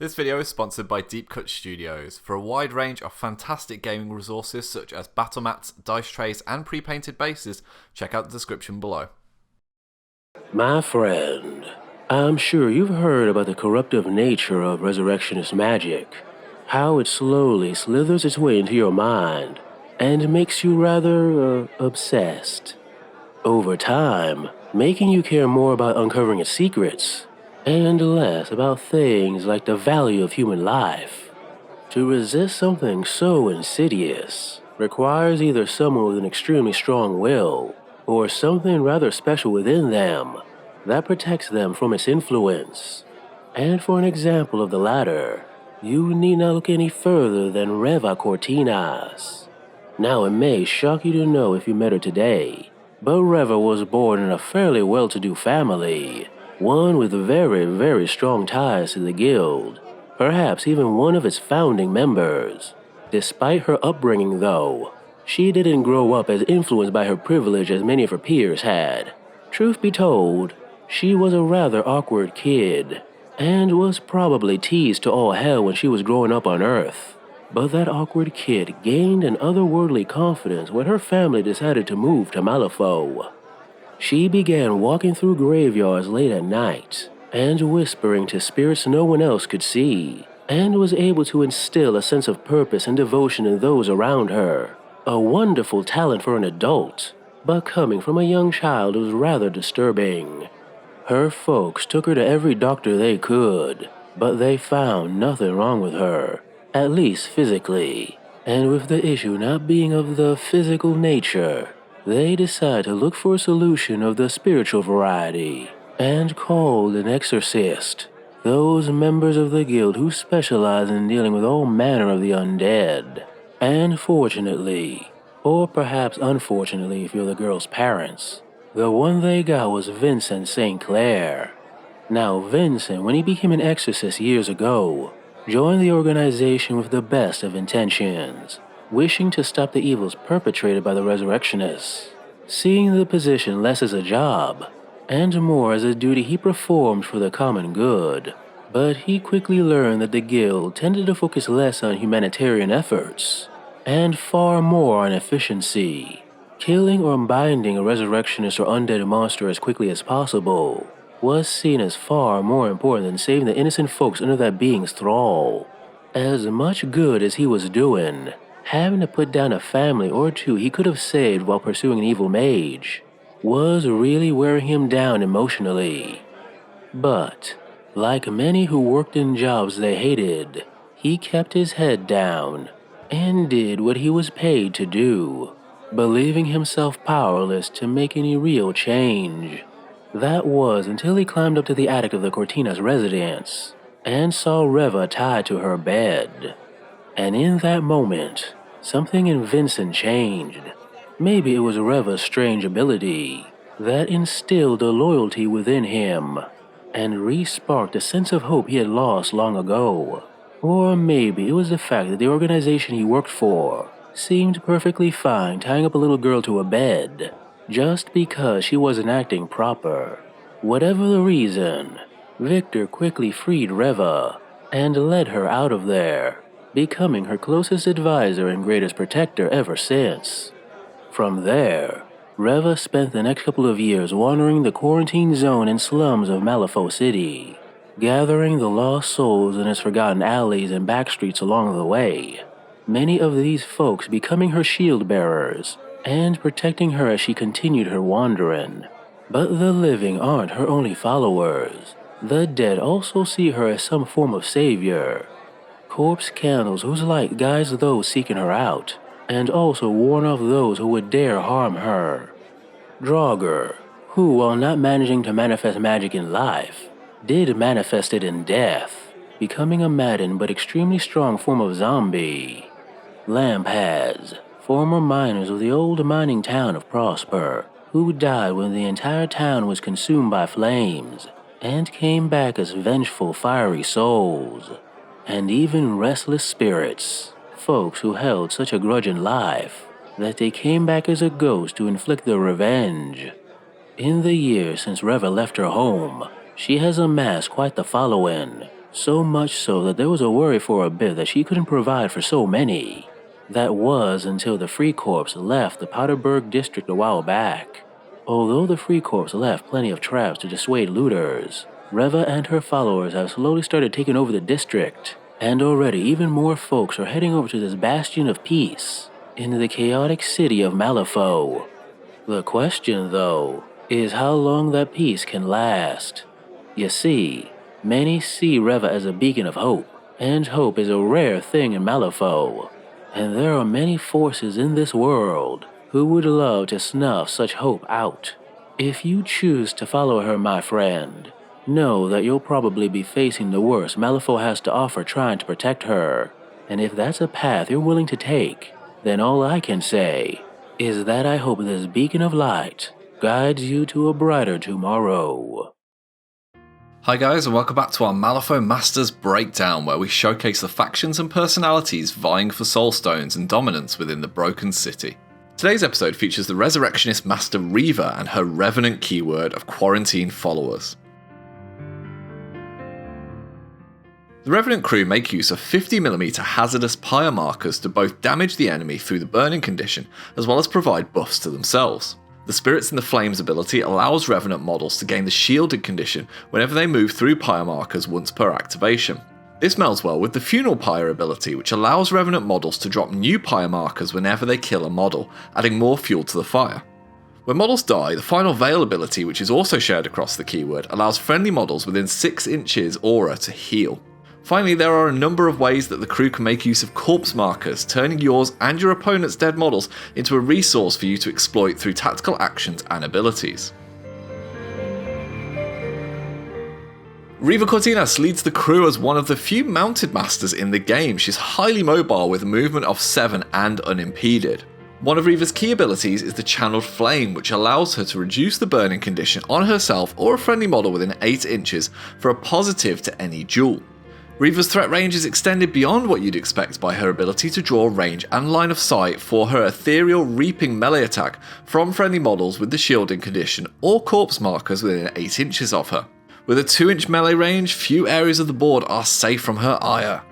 This video is sponsored by Deep Cut Studios. For a wide range of fantastic gaming resources such as battle mats, dice trays and pre-painted bases, check out the description below. My friend, I'm sure you've heard about the corruptive nature of Resurrectionist magic. How it slowly slithers its way into your mind and makes you rather, obsessed. Over time, making you care more about uncovering its secrets and less about things like the value of human life. To resist something so insidious requires either someone with an extremely strong will or something rather special within them that protects them from its influence. And for an example of the latter, you need not look any further than Reva Cortinas. Now, it may shock you to know if you met her today, but Reva was born in a fairly well-to-do family, one with very, very strong ties to the guild, perhaps even one of its founding members. Despite her upbringing, though, she didn't grow up as influenced by her privilege as many of her peers had. Truth be told, she was a rather awkward kid, and was probably teased to all hell when she was growing up on Earth. But that awkward kid gained an otherworldly confidence when her family decided to move to Malifaux. She began walking through graveyards late at night and whispering to spirits no one else could see, and was able to instill a sense of purpose and devotion in those around her. A wonderful talent for an adult, but coming from a young child was rather disturbing. Her folks took her to every doctor they could, but they found nothing wrong with her, at least physically. And with the issue not being of the physical nature, they decided to look for a solution of the spiritual variety, and called an exorcist, those members of the guild who specialize in dealing with all manner of the undead. And fortunately, or perhaps unfortunately if you're the girl's parents, the one they got was Vincent St. Clair. Now Vincent, when he became an exorcist years ago, joined the organization with the best of intentions, wishing to stop the evils perpetrated by the Resurrectionists, seeing the position less as a job and more as a duty he performed for the common good. But he quickly learned that the guild tended to focus less on humanitarian efforts and far more on efficiency. Killing or binding a resurrectionist or undead monster as quickly as possible was seen as far more important than saving the innocent folks under that being's thrall. As much good as he was doing, having to put down a family or two he could have saved while pursuing an evil mage was really wearing him down emotionally. But, like many who worked in jobs they hated, he kept his head down and did what he was paid to do, believing himself powerless to make any real change. That was until he climbed up to the attic of the Cortinas residence and saw Reva tied to her bed. And in that moment, something in Vincent changed. Maybe it was Reva's strange ability that instilled a loyalty within him and re-sparked a sense of hope he had lost long ago. Or maybe it was the fact that the organization he worked for seemed perfectly fine tying up a little girl to a bed just because she wasn't acting proper. Whatever the reason, Victor quickly freed Reva and led her out of there, becoming her closest advisor and greatest protector ever since. From there, Reva spent the next couple of years wandering the quarantine zone and slums of Malifaux City, gathering the lost souls in its forgotten alleys and backstreets along the way, many of these folks becoming her shield bearers and protecting her as she continued her wandering. But the living aren't her only followers. The dead also see her as some form of savior. Corpse candles whose light guides those seeking her out, and also warn off those who would dare harm her. Drowga, who, while not managing to manifest magic in life, did manifest it in death, becoming a maddened but extremely strong form of zombie. Lamphads, former miners of the old mining town of Prosper, who died when the entire town was consumed by flames, and came back as vengeful, fiery souls. And even restless spirits, folks who held such a grudge in life that they came back as a ghost to inflict their revenge. In the years since Reva left her home, she has amassed quite the following, So much so that there was a worry for a bit that she couldn't provide for so many. That was until the Free Corps left the Powderburg district a while back. Although the Free Corps left plenty of traps to dissuade looters, Reva and her followers have slowly started taking over the district, and already even more folks are heading over to this bastion of peace in the chaotic city of Malifaux. The question, though, is how long that peace can last. You see, many see Reva as a beacon of hope, and hope is a rare thing in Malifaux. And there are many forces in this world who would love to snuff such hope out. If you choose to follow her, my friend, know that you'll probably be facing the worst Malifaux has to offer trying to protect her. And if that's a path you're willing to take, then all I can say is that I hope this beacon of light guides you to a brighter tomorrow. Hi guys, and welcome back to our Malifaux Masters Breakdown, where we showcase the factions and personalities vying for soul stones and dominance within the Broken City. Today's episode features the Resurrectionist Master Reva and her Revenant keyword of quarantine followers. The Revenant crew make use of 50mm hazardous pyre markers to both damage the enemy through the burning condition, as well as provide buffs to themselves. The Spirits in the Flames ability allows Revenant models to gain the shielded condition whenever they move through pyre markers once per activation. This melds well with the Funeral Pyre ability, which allows Revenant models to drop new pyre markers whenever they kill a model, adding more fuel to the fire. When models die, the Final Veil ability, which is also shared across the keyword, allows friendly models within 6 inches aura to heal. Finally, there are a number of ways that the crew can make use of corpse markers, turning yours and your opponent's dead models into a resource for you to exploit through tactical actions and abilities. Reva Cortinas leads the crew as one of the few mounted masters in the game. She's highly mobile with a movement of 7 and unimpeded. One of Reva's key abilities is the Channeled Flame, which allows her to reduce the burning condition on herself or a friendly model within 8 inches for a positive to any duel. Reva's threat range is extended beyond what you'd expect by her ability to draw range and line of sight for her ethereal reaping melee attack from friendly models with the shielding condition or corpse markers within 8 inches of her. With a 2-inch melee range, few areas of the board are safe from her ire.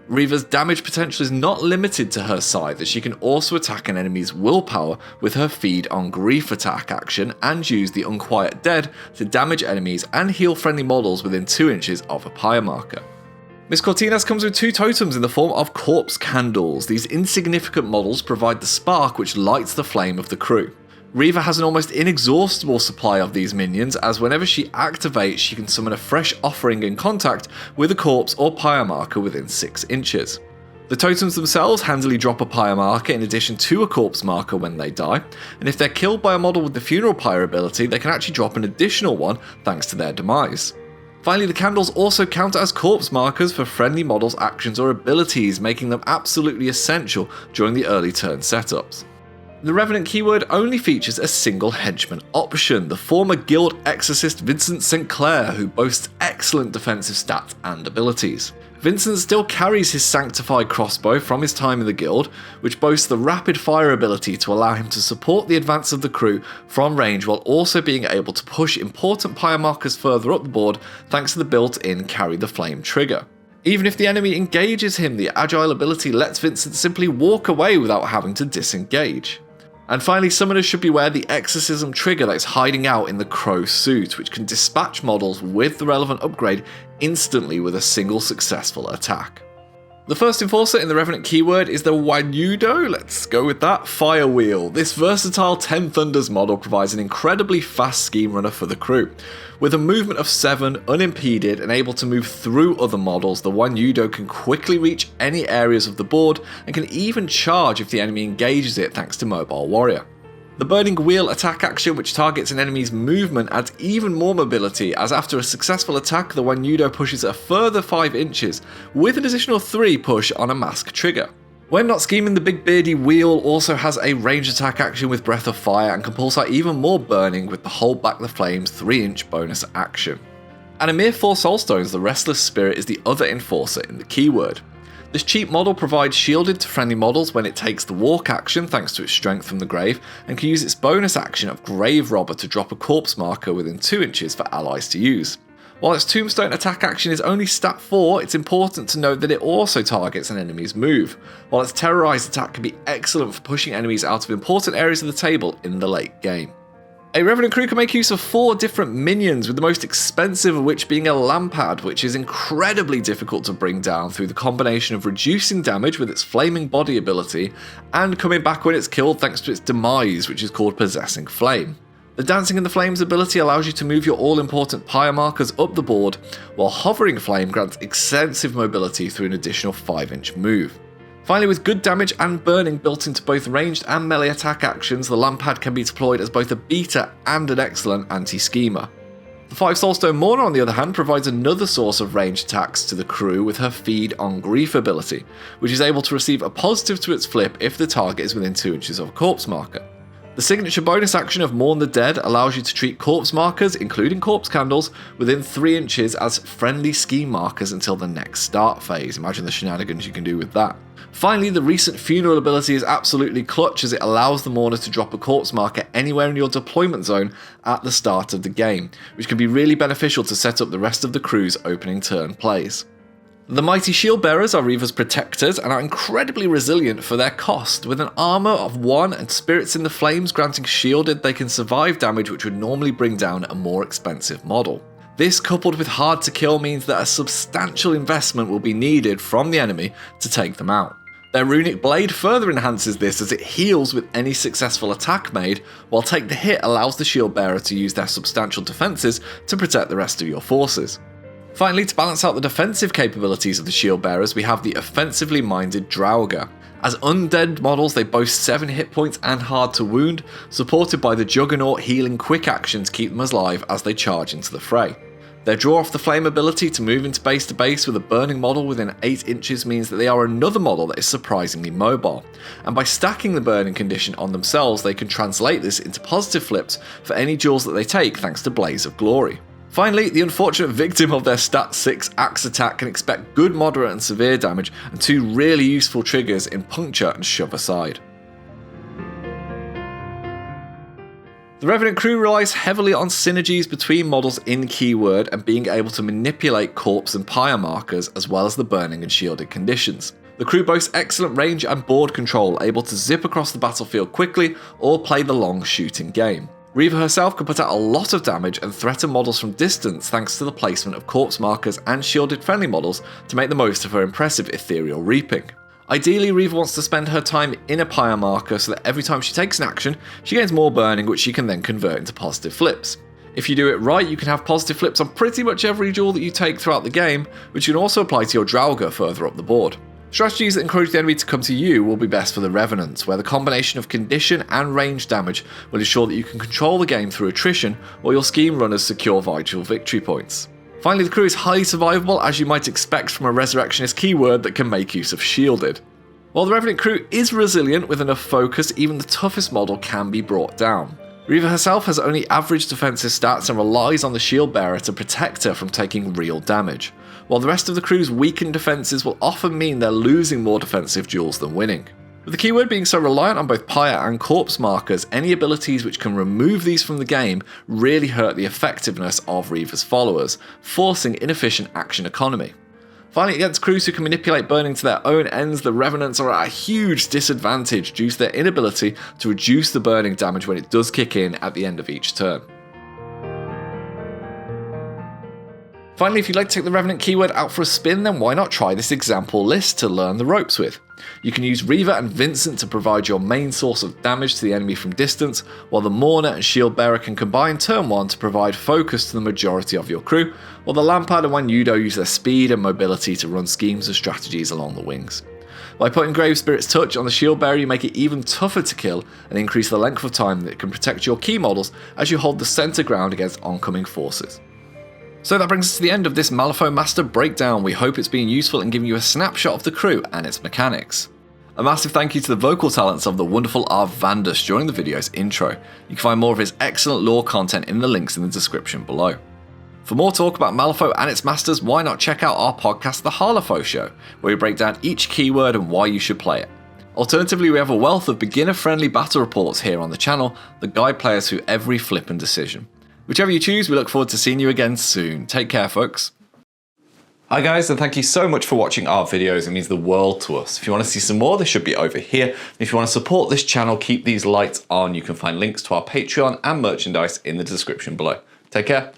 Reva's damage potential is not limited to her scythe, as she can also attack an enemy's willpower with her Feed on Grief attack action and use the Unquiet Dead to damage enemies and heal friendly models within 2 inches of a pyre marker. Miss Cortinas comes with 2 totems in the form of corpse candles. These insignificant models provide the spark which lights the flame of the crew. Reva has an almost inexhaustible supply of these minions, as whenever she activates she can summon a fresh offering in contact with a corpse or pyre marker within 6 inches. The totems themselves handily drop a pyre marker in addition to a corpse marker when they die, and if they're killed by a model with the Funeral Pyre ability, they can actually drop an additional one thanks to their demise. Finally, the candles also count as corpse markers for friendly models' actions or abilities, making them absolutely essential during the early turn setups. The Revenant keyword only features a single henchman option, the former guild exorcist Vincent St. Clair, who boasts excellent defensive stats and abilities. Vincent still carries his sanctified crossbow from his time in the guild, which boasts the rapid fire ability to allow him to support the advance of the crew from range while also being able to push important pyre markers further up the board thanks to the built-in Carry the Flame trigger. Even if the enemy engages him, the agile ability lets Vincent simply walk away without having to disengage. And finally, summoners should beware the exorcism trigger that is hiding out in the crow suit, which can dispatch models with the relevant upgrade instantly with a single successful attack. The first enforcer in the Revenant keyword is the Wanyudo, let's go with that, Firewheel. This versatile 10 Thunders model provides an incredibly fast scheme runner for the crew. With a movement of 7, unimpeded, and able to move through other models, the Wanyudo can quickly reach any areas of the board and can even charge if the enemy engages it thanks to Mobile Warrior. The Burning Wheel attack action, which targets an enemy's movement, adds even more mobility, as after a successful attack the Wanyudo pushes a further 5 inches, with an additional 3 push on a mask trigger. When not scheming, the Big Beardy Wheel also has a range attack action with Breath of Fire and can pulse out even more burning with the Hold Back the Flames 3-inch bonus action. And a mere 4 Soulstones, the Restless Spirit is the other enforcer in the keyword. This cheap model provides shielded to friendly models when it takes the walk action thanks to its strength from the grave, and can use its bonus action of Grave Robber to drop a corpse marker within 2 inches for allies to use. While its Tombstone attack action is only stat 4, it's important to note that it also targets an enemy's move, while its Terrorize attack can be excellent for pushing enemies out of important areas of the table in the late game. A Revenant crew can make use of 4 different minions, with the most expensive of which being a Lampad, which is incredibly difficult to bring down through the combination of reducing damage with its flaming body ability and coming back when it's killed thanks to its demise, which is called Possessing Flame. The Dancing in the Flames ability allows you to move your all-important pyre markers up the board, while Hovering Flame grants extensive mobility through an additional 5-inch move. Finally, with good damage and burning built into both ranged and melee attack actions, the Lampad can be deployed as both a beta and an excellent anti-schemer. The 5 Soulstone Mourner, on the other hand, provides another source of ranged attacks to the crew with her Feed on Grief ability, which is able to receive a positive to its flip if the target is within 2 inches of a corpse marker. The signature bonus action of Mourn the Dead allows you to treat corpse markers, including corpse candles, within 3 inches as friendly scheme markers until the next start phase. Imagine the shenanigans you can do with that. Finally, the recent Funeral ability is absolutely clutch, as it allows the Mourner to drop a corpse marker anywhere in your deployment zone at the start of the game, which can be really beneficial to set up the rest of the crew's opening turn plays. The Mighty Shield Bearers are Reva's protectors and are incredibly resilient for their cost, with an armour of 1 and Spirits in the Flames granting shielded they can survive damage which would normally bring down a more expensive model. This, coupled with hard to kill, means that a substantial investment will be needed from the enemy to take them out. Their Runic Blade further enhances this, as it heals with any successful attack made, while Take the Hit allows the Shield Bearer to use their substantial defences to protect the rest of your forces. Finally, to balance out the defensive capabilities of the Shield Bearers, we have the offensively minded Drowga. As undead models, they boast 7 hit points and hard to wound, supported by the Juggernaut healing quick action to keep them alive as they charge into the fray. Their Draw Off the Flame ability to move into base to base with a burning model within 8 inches means that they are another model that is surprisingly mobile, and by stacking the burning condition on themselves, they can translate this into positive flips for any duels that they take thanks to Blaze of Glory. Finally, the unfortunate victim of their stat 6 axe attack can expect good, moderate and severe damage, and 2 really useful triggers in Puncture and Shove Aside. The Revenant crew relies heavily on synergies between models in keyword and being able to manipulate corpse and pyre markers, as well as the burning and shielded conditions. The crew boasts excellent range and board control, able to zip across the battlefield quickly or play the long shooting game. Reva herself can put out a lot of damage and threaten models from distance thanks to the placement of corpse markers and shielded friendly models to make the most of her impressive ethereal reaping. Ideally, Reva wants to spend her time in a pyre marker so that every time she takes an action, she gains more burning, which she can then convert into positive flips. If you do it right, you can have positive flips on pretty much every duel that you take throughout the game, which you can also apply to your Drowga further up the board. Strategies that encourage the enemy to come to you will be best for the Revenants, where the combination of condition and range damage will ensure that you can control the game through attrition, or your scheme runners secure vital victory points. Finally, the crew is highly survivable, as you might expect from a Resurrectionist keyword that can make use of shielded. While the Revenant crew is resilient with enough focus, even the toughest model can be brought down. Reva herself has only average defensive stats and relies on the Shield Bearer to protect her from taking real damage, while the rest of the crew's weakened defences will often mean they're losing more defensive duels than winning. With the keyword being so reliant on both pyre and corpse markers, any abilities which can remove these from the game really hurt the effectiveness of Reva's followers, forcing inefficient action economy. Finally, against crews who can manipulate burning to their own ends, the Revenants are at a huge disadvantage due to their inability to reduce the burning damage when it does kick in at the end of each turn. Finally, if you'd like to take the Revenant keyword out for a spin, then why not try this example list to learn the ropes with. You can use Reva and Vincent to provide your main source of damage to the enemy from distance, while the Mourner and Shield Bearer can combine turn 1 to provide focus to the majority of your crew, while the Lampad and Wanyudo use their speed and mobility to run schemes and strategies along the wings. By putting Grave Spirit's Touch on the Shield Bearer, you make it even tougher to kill and increase the length of time that it can protect your key models as you hold the centre ground against oncoming forces. So that brings us to the end of this Malifaux Master breakdown. We hope it's been useful in giving you a snapshot of the crew and its mechanics. A massive thank you to the vocal talents of the wonderful Arvandus during the video's intro. You can find more of his excellent lore content in the links in the description below. For more talk about Malifaux and its masters, why not check out our podcast The Harlefaux Show, where we break down each keyword and why you should play it. Alternatively, we have a wealth of beginner-friendly battle reports here on the channel that guide players through every flip and decision. Whichever you choose, we look forward to seeing you again soon. Take care, folks. Hi guys, and thank you so much for watching our videos. It means the world to us. If you want to see some more, they should be over here. If you want to support this channel, keep these lights on. You can find links to our Patreon and merchandise in the description below. Take care.